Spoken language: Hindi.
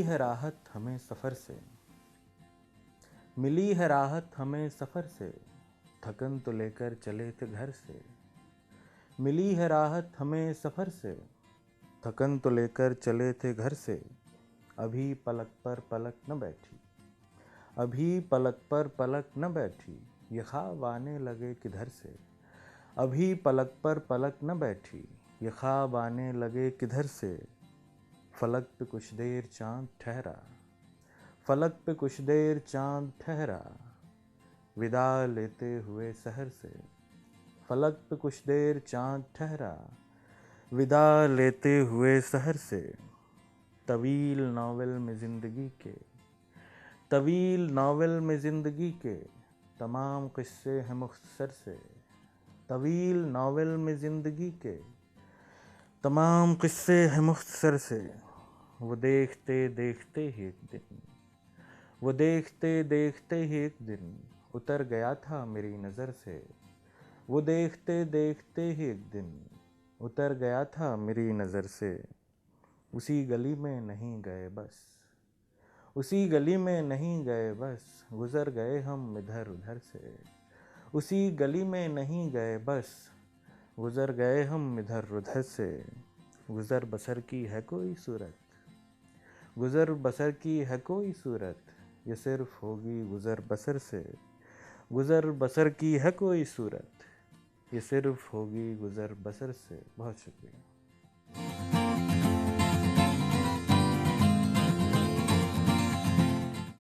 है राहत हमें सफ़र से, मिली है राहत हमें सफ़र से, थकन तो लेकर चले थे घर से। मिली है राहत हमें सफ़र से, थकन तो लेकर चले थे घर से। अभी पलक पर पलक न बैठी, अभी पलक पर पलक न बैठी, ये ख्वाब आने लगे किधर से। अभी पलक पर पलक न बैठी, ये ख्वाब आने लगे किधर से। फलक पे कुछ देर चाँद ठहरा, फलक पे कुछ देर चाँद ठहरा, विदा लेते हुए शहर से। फलक पे कुछ देर चाँद ठहरा, विदा लेते हुए शहर से। तवील नावल में ज़िंदगी के, तवील नावल में ज़िंदगी के, तमाम किस्से हैं मुख्तसर से। तवील नावल में ज़िंदगी के, तमाम किस्से हैं मुख्तसर से। वो देखते देखते ही एक दिन, वो देखते देखते ही एक दिन, उतर गया था मेरी नज़र से। वो देखते देखते ही एक दिन, उतर गया था मेरी नज़र से। उसी गली में नहीं गए बस, उसी गली में नहीं गए बस, गुज़र गए हम इधर उधर से। उसी गली में नहीं गए बस, गुज़र गए हम इधर उधर से। गुज़र बसर की है कोई सूरत, गुज़र बसर की है कोई सूरत, ये सिर्फ होगी गुज़र बसर से। गुज़र बसर की है कोई सूरत, ये सिर्फ होगी गुज़र बसर से। बहुत शुक्रिया।